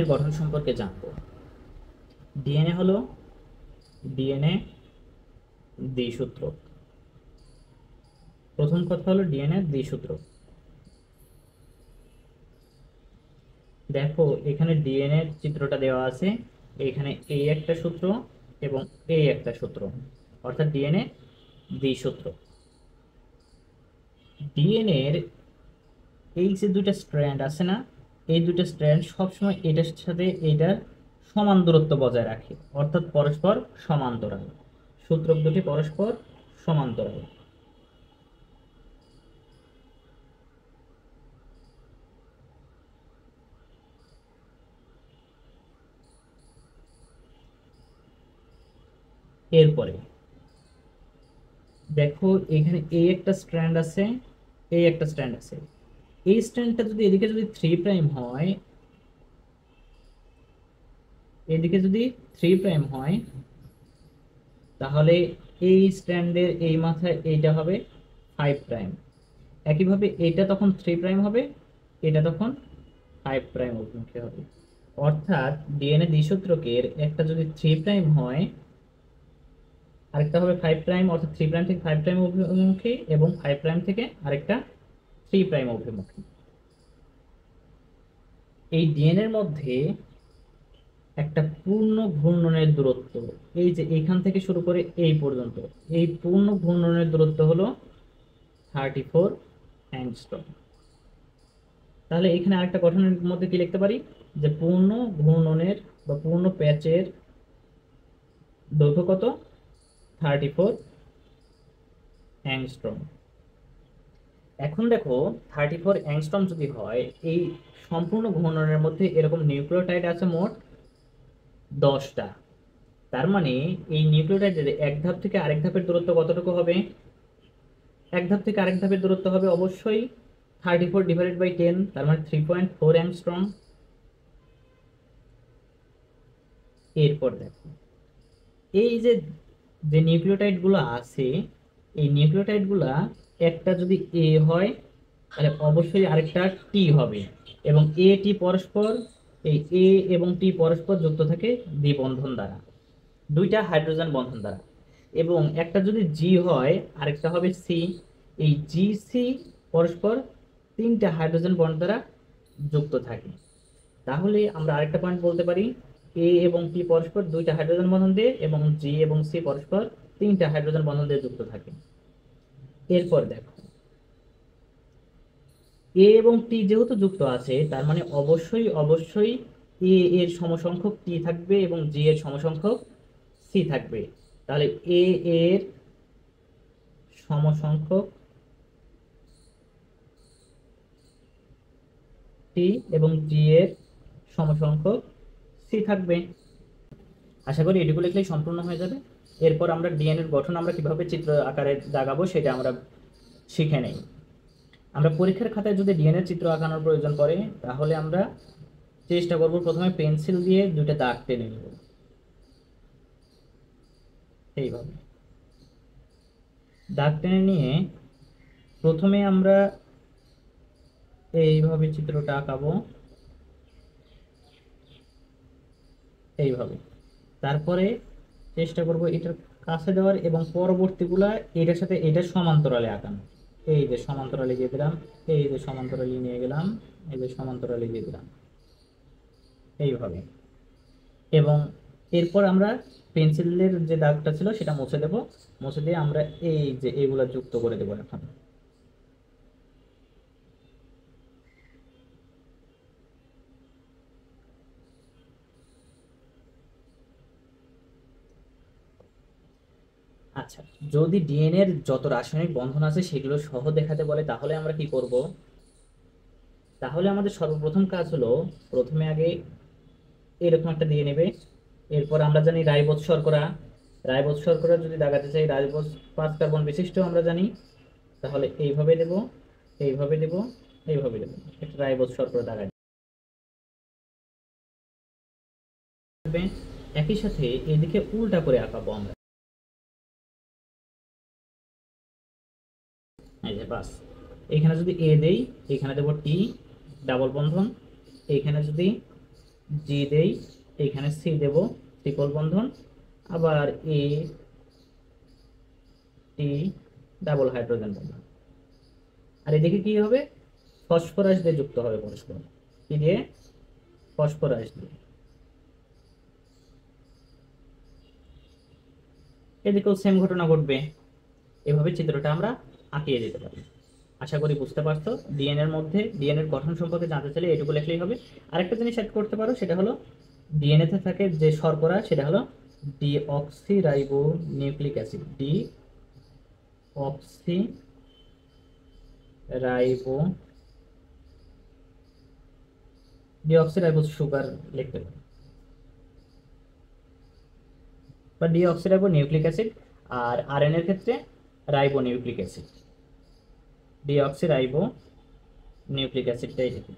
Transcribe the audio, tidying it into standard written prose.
ডিএনএর গঠন সম্পর্কে জানব। ডিএনএ হলো ডিএনএ দ্বিসূত্র। প্রথম কথা হলো ডিএনএ দ্বিসূত্র। দেখো এখানে ডিএনএ চিত্রটা দেওয়া আছে, এখানে এই একটা সূত্র এবং এই একটা সূত্র, অর্থাৎ ডিএনএ দ্বিসূত্র। ডিএনএ এর এই যে দুইটা স্ট্র্যান্ড আছে না, এই দুইটা স্ট্র্যান্ড সবসময় এটার সাথে এইটার সমান দূরত্ব বজায় রাখে, অর্থাৎ পরস্পর সমান্তরাল। সূত্রক দুটি পরস্পর সমান্তরাল। এরপরে দেখো এখানে এই একটা স্ট্র্যান্ড আছে, এই একটা স্ট্র্যান্ড আছে। এই স্ট্র্যান্ডটা যদি এদিকে যদি 3' হয়, এদিকে যদি 3' হয়, তাহলে এই স্ট্র্যান্ডের এই মাথায় এইটা হবে 5'। একইভাবে এটা তখন 3' হবে, এটা তখন 5' অভিমুখী হবে। অর্থাৎ ডিএনএ দ্বিসূত্রকের একটা যদি 3' হয়, আরেকটা হবে 5', অর্থাৎ 3' থেকে 5' অভিমুখী, এবং 5' থেকে আরেকটা 3' অভিমুখী। এই ডিএনএর মধ্যে একটা পূর্ণ ঘূর্ণনের দূরত্ব, এই যে এখান থেকে শুরু করে এই পর্যন্ত, এই পূর্ণ ঘূর্ণনের দূরত্ব হলো 34 অ্যাংস্ট্রম। তাহলে এখানে আরেকটা গঠনের মধ্যে কি লিখতে পারি, যে পূর্ণ ঘূর্ণনের বা পূর্ণ প্যাচের দৈর্ঘ্য কত, 34 অ্যাংস্ট্রম। এখন দেখো 34 অ্যাংস্ট্রম যদি হয়, এই সম্পূর্ণ ঘূর্ণনের মধ্যে এরকম নিউক্লিওটাইড আছে মোট 10টা। তার মানে এই নিউক্লিওটাইডের এক ধাপ থেকে আরেক ধাপের দূরত্ব কতটুকু হবে, এক ধাপ থেকে আরেক ধাপের দূরত্ব হবে অবশ্যই 34 ÷ 10, তার মানে 3.4 অ্যাংস্ট্রম। এরপর দেখো এই যে যে নিউক্লিওটাইড গুলো আছে, এই নিউক্লিওটাইড গুলা একটা যদি এ হয়, তাহলে অবশ্যই আরেকটা টি হবে, এবং এ টি পরস্পর, এই এ এবং টি পরস্পর যুক্ত থাকে দ্বিবন্ধন দ্বারা, দুইটা হাইড্রোজেন বন্ধন দ্বারা। এবং একটা যদি জি হয়, আরেকটা হবে সি, এই জি সি পরস্পর 3টা হাইড্রোজেন বন্ড দ্বারা যুক্ত থাকে। তাহলে আমরা আরেকটা পয়েন্ট বলতে পারি, এ এবং টি পরস্পর 2টা হাইড্রোজেন বন্ধন দিয়ে, এবং জি এবং সি পরস্পর 3টা হাইড্রোজেন বন্ধন দিয়ে যুক্ত থাকে। এরপর দেখো এ এবং টি যেহেতু যুক্ত আছে, তার মানে অবশ্যই অবশ্যই এ এর সমসংখ্যক টি থাকবে এবং জি এর সমসংখ্যক সি থাকবে। তাহলে এ এর সমসংখ্যক টি এবং জি এর সমসংখ্যক সি থাকবে। আশা করি এটুকু লিখলেই সম্পূর্ণ হয়ে যাবে। এরপর আমরা ডিএনএ এর গঠন আমরা কিভাবে চিত্র আকারে দাগাবো সেটা আমরা শিখে নেই। আমরা পরীক্ষার খাতায় যদি ডিএনএ চিত্র আঁকানোর প্রয়োজন পড়ে, তাহলে আমরা চেষ্টা করব প্রথমে পেন্সিল দিয়ে দুইটা দাগ টেনে নেব, এইভাবে দাগ টেনে নিয়ে প্রথমে আমরা এইভাবে চিত্রটা আঁকাবো, এইভাবে। তারপরে চেষ্টা করব এটার কাছে দেওয়ার, এবং পরবর্তীগুলা এটার সাথে এটা সমান্তরালে আঁকানো। এই যে সমান্তরালে দিয়ে দিলাম, এই যে সমান্তরালে নিয়ে গেলাম, এই যে সমান্তরালে দিয়ে দিলাম, এইভাবে। এবং এরপর আমরা পেন্সিলের যে দাগটা ছিল সেটা মুছে দেব, মুছে দিয়ে আমরা এই যে এগুলা যুক্ত করে দেবো এখন। আচ্ছা, যদি ডিএনএ এর যত রাসায়নিক বন্ধন আছে সেগুলো সহ দেখাতে বলে, তাহলে আমরা কি করব, তাহলে আমাদের সর্বপ্রথম কাজ হলো প্রথমে আগে এরকম একটা দিয়ে নেবে। এরপর আমরা জানি রাইবোজ শর্করা, রাইবোজ শর্করা যদি দাগাতে চাই, রাইবোজ 5 কার্বন বিশিষ্ট আমরা জানি, তাহলে এইভাবে দেব, এইভাবে দেব, এইভাবে দেব, একটা রাইবোজ শর্করা দাগাই দেবে। একই সাথে এদিকে উল্টা করে আঁকাবো আমরা, এই যে বাস। এখানে যদি এ দেই, এখানে দেব টি ডাবল বন্ধন, এখানে যদি জি দেই, এইখানে সি দেব, ট্রিপল বন্ধন, আবার এ টি ডাবল হাইড্রোজেন বন্ধন। আর এদিকে কি হবে, ফসফরাস দিয়ে যুক্ত হবে পরস্পর, কি দিয়ে, ফসফরাস দিয়ে। এদিকেও সেম ঘটনা ঘটবে। এভাবে চিত্রটা আমরা আঁকিয়ে দিতে পারি। আশা করি বুঝতে পারছো। ডিএনএ এর মধ্যে ডিএনএ এর গঠন সম্পর্কে জানতে চাইলে এটুকু লিখলেই হবে। আরেকটা জিনিস অ্যাড করতে পারো, সেটা হলো ডিএনএ তে থাকে যে শর্করা, সেটা হলো deoxyribonucleic acid, deoxyribo deoxyribo sugar লিখতে পারো, বা ডিঅক্সিরাইবো নিউক্লিক অ্যাসিড। আর আরএনএ এর ক্ষেত্রে ribonucleic acid, deoxyribonucleic অ্যাসিডটাই লিখবে।